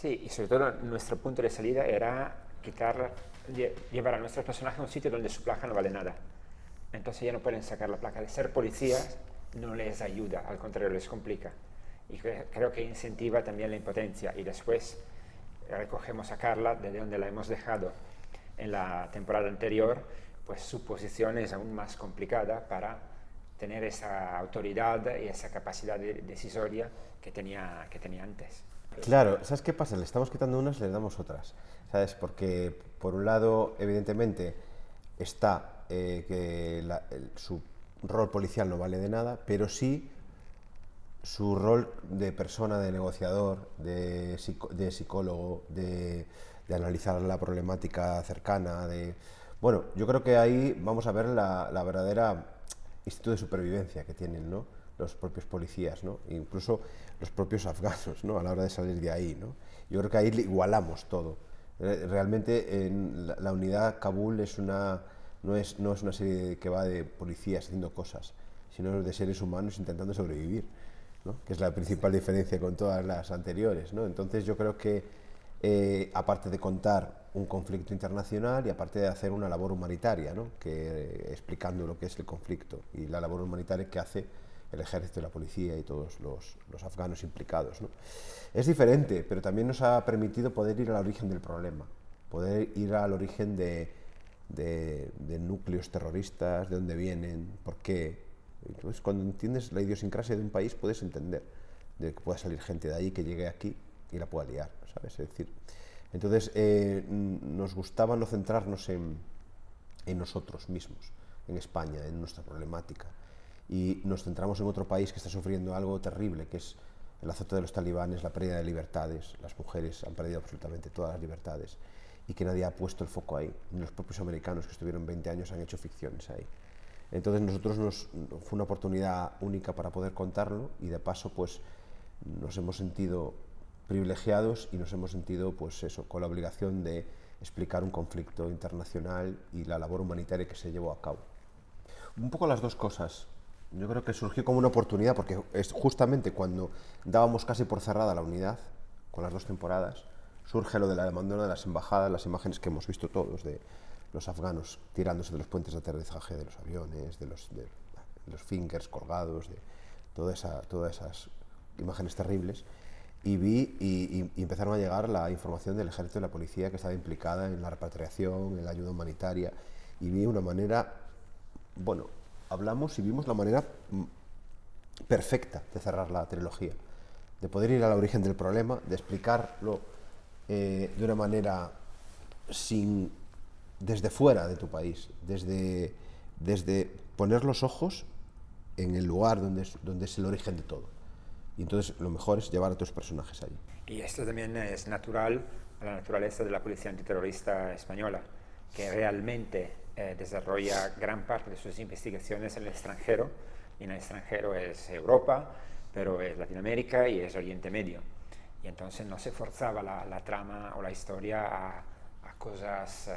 Sí, y sobre todo nuestro punto de salida era llevar a nuestros personajes a un sitio donde su placa no vale nada. Entonces ya no pueden sacar la placa. De ser policías no les ayuda, al contrario, les complica. Y creo que incentiva también la impotencia. Y después recogemos a Carla de donde la hemos dejado en la temporada anterior, pues su posición es aún más complicada para tener esa autoridad y esa capacidad decisoria que tenía antes. Claro, ¿sabes qué pasa? Le estamos quitando unas, le damos otras, ¿sabes? Porque por un lado, evidentemente, está su rol policial no vale de nada, pero sí su rol de persona, de negociador, de psicólogo, de analizar la problemática cercana, Bueno, yo creo que ahí vamos a ver la verdadera instinto de supervivencia que tienen, ¿no? Los propios policías, ¿no? E incluso los propios afganos, ¿no? A la hora de salir de ahí, ¿no? Yo creo que ahí igualamos todo. Realmente la unidad Kabul no es una serie que va de policías haciendo cosas, sino de seres humanos intentando sobrevivir, ¿no? Que es la principal diferencia con todas las anteriores, ¿no? Entonces yo creo que aparte de contar un conflicto internacional y aparte de hacer una labor humanitaria, ¿no? Explicando lo que es el conflicto y la labor humanitaria que hace el ejército, la policía y todos los afganos implicados, ¿no? Es diferente, pero también nos ha permitido poder ir al origen del problema, poder ir al origen de núcleos terroristas, de dónde vienen, por qué. Entonces, cuando entiendes la idiosincrasia de un país, puedes entender de que pueda salir gente de ahí que llegue aquí y la pueda liar, ¿sabes? Es decir, entonces nos gustaba no centrarnos en nosotros mismos, en España, en nuestra problemática, y nos centramos en otro país que está sufriendo algo terrible, que es el azote de los talibanes, la pérdida de libertades. Las mujeres han perdido absolutamente todas las libertades y que nadie ha puesto el foco ahí. Ni los propios americanos, que estuvieron 20 años, han hecho ficciones ahí. Entonces fue una oportunidad única para poder contarlo, y de paso pues nos hemos sentido privilegiados y nos hemos sentido pues eso, con la obligación de explicar un conflicto internacional y la labor humanitaria que se llevó a cabo. Un poco las dos cosas. Yo creo que surgió como una oportunidad porque es justamente cuando dábamos casi por cerrada la unidad, con las dos temporadas, surge lo del abandono de las embajadas, las imágenes que hemos visto todos de los afganos tirándose de los puentes de aterrizaje de los aviones, de los fingers colgados, de todas esas imágenes terribles. Y y empezaron a llegar la información del ejército y la policía que estaba implicada en la repatriación, en la ayuda humanitaria, y vi una manera, bueno, hablamos y vimos la manera perfecta de cerrar la trilogía, de poder ir al origen del problema, de explicarlo de una manera desde fuera de tu país, desde poner los ojos en el lugar donde es el origen de todo. Y entonces lo mejor es llevar a tus personajes allí. Y esto también es natural a la naturaleza de la policía antiterrorista española, que realmente desarrolla gran parte de sus investigaciones en el extranjero, y en el extranjero es Europa, pero es Latinoamérica y es Oriente Medio. Y entonces no se forzaba la trama o la historia a cosas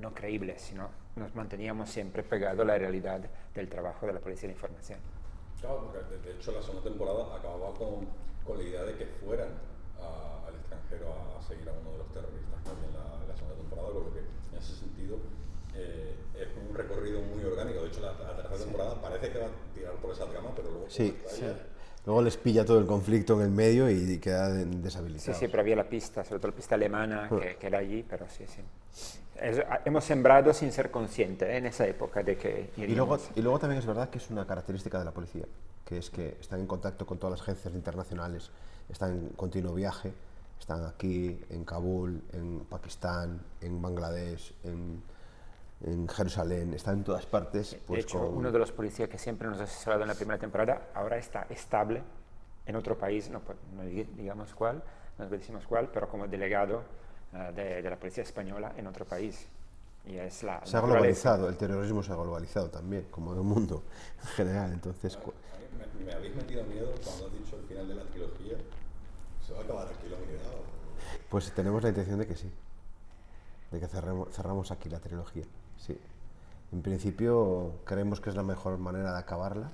no creíbles, sino nos manteníamos siempre pegados a la realidad del trabajo de la policía de información. Claro, porque de hecho la segunda temporada acababa con la idea de que fueran al extranjero a seguir a uno de los terroristas también la segunda temporada, con lo que en ese sentido es un recorrido muy orgánico. De hecho la tercera temporada parece que va a tirar por esa trama, pero luego luego les pilla todo el conflicto en el medio y quedan deshabilitados. Sí, pero había la pista, sobre todo la pista alemana que era allí, pero sí. Hemos sembrado sin ser conscientes en esa época de que iríamos. Y luego también es verdad que es una característica de la policía, que es que están en contacto con todas las agencias internacionales, están en continuo viaje, están aquí, en Kabul, en Pakistán, en Bangladesh, en Jerusalén, están en todas partes. Pues, de hecho, uno de los policías que siempre nos ha asesorado en la primera temporada ahora está estable en otro país, no digamos cuál, no decimos cuál, pero como delegado de la policía española en otro país. Y es se ha globalizado, el terrorismo se ha globalizado también, como en el mundo en general. Entonces, me habéis metido miedo cuando has dicho el final de la trilogía. ¿Se va a acabar aquí la unidad? Pues tenemos la intención de que sí, de que cerramos aquí la trilogía. Sí. En principio creemos que es la mejor manera de acabarla,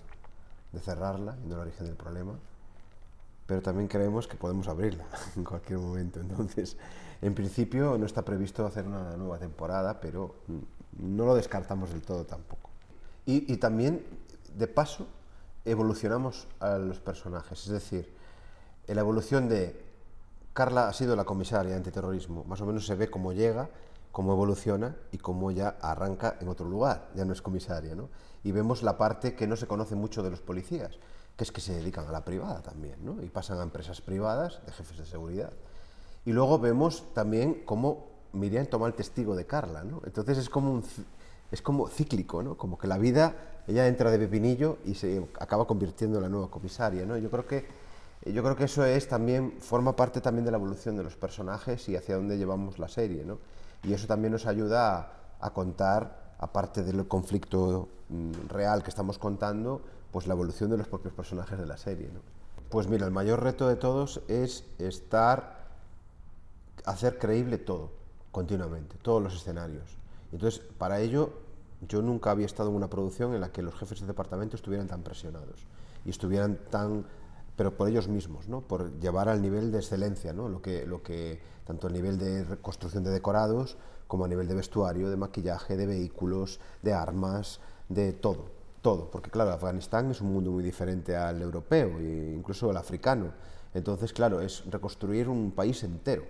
de cerrarla, yendo al origen del problema, pero también creemos que podemos abrirla en cualquier momento. Entonces, en principio no está previsto hacer una nueva temporada, pero no lo descartamos del todo tampoco. Y también, de paso, evolucionamos a los personajes, es decir, en la evolución de Carla ha sido la comisaria antiterrorismo, más o menos se ve cómo llega, cómo evoluciona y cómo ya arranca en otro lugar, ya no es comisaria, ¿no? Y vemos la parte que no se conoce mucho de los policías, que es que se dedican a la privada también, ¿no? Y pasan a empresas privadas de jefes de seguridad. Y luego vemos también cómo Miriam toma el testigo de Carla, ¿no? Entonces es como cíclico, ¿no? Como que la vida, ella entra de pepinillo y se acaba convirtiendo en la nueva comisaria, ¿no? Yo creo que eso también forma parte también de la evolución de los personajes y hacia dónde llevamos la serie, ¿no? Y eso también nos ayuda a contar, aparte del conflicto real que estamos contando, pues la evolución de los propios personajes de la serie, ¿no? Pues mira, el mayor reto de todos es hacer creíble todo, continuamente, todos los escenarios. Entonces, para ello, yo nunca había estado en una producción en la que los jefes de departamento estuvieran tan presionados y estuvieran pero por ellos mismos, ¿no? Por llevar al nivel de excelencia, ¿no? Lo que tanto a nivel de reconstrucción de decorados como a nivel de vestuario, de maquillaje, de vehículos, de armas, de todo, porque claro, Afganistán es un mundo muy diferente al europeo e incluso al africano. Entonces, claro, es reconstruir un país entero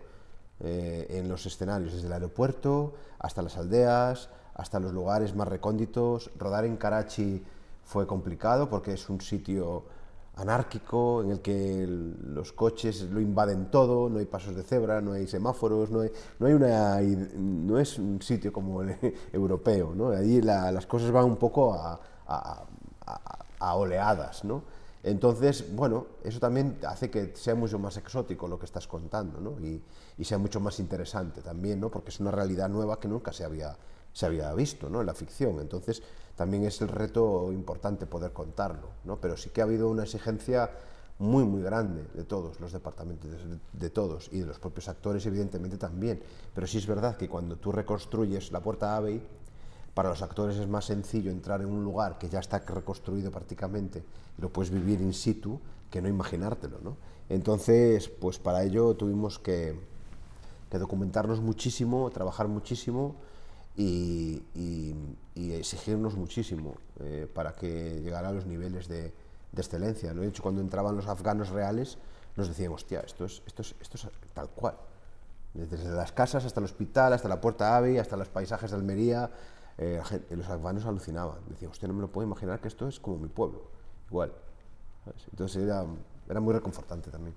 en los escenarios, desde el aeropuerto hasta las aldeas, hasta los lugares más recónditos. Rodar en Karachi fue complicado porque es un sitio anárquico en el que los coches lo invaden todo, no hay pasos de cebra, no hay semáforos, no es un sitio como el europeo, ¿no? Allí las cosas van un poco a oleadas, ¿no? Entonces, bueno, eso también hace que sea mucho más exótico lo que estás contando, ¿no? Y sea mucho más interesante también, ¿no? Porque es una realidad nueva que nunca se había visto, ¿no? En la ficción. Entonces, también es el reto importante poder contarlo, ¿no? Pero sí que ha habido una exigencia muy, muy grande de todos los departamentos, de todos, y de los propios actores, evidentemente, también. Pero sí es verdad que cuando tú reconstruyes la Puerta Abbey, para los actores es más sencillo entrar en un lugar que ya está reconstruido prácticamente y lo puedes vivir in situ que no imaginártelo, ¿no? Entonces, pues para ello tuvimos que documentarnos muchísimo, trabajar muchísimo y exigirnos muchísimo para que llegara a los niveles de excelencia, ¿no? De hecho, cuando entraban los afganos reales, nos decían, hostia, esto es tal cual. Desde las casas hasta el hospital, hasta la Puerta Abbey, hasta los paisajes de Almería, los afganos alucinaban. Decían, hostia, no me lo puedo imaginar que esto es como mi pueblo, igual, ¿sabes? Entonces era muy reconfortante también.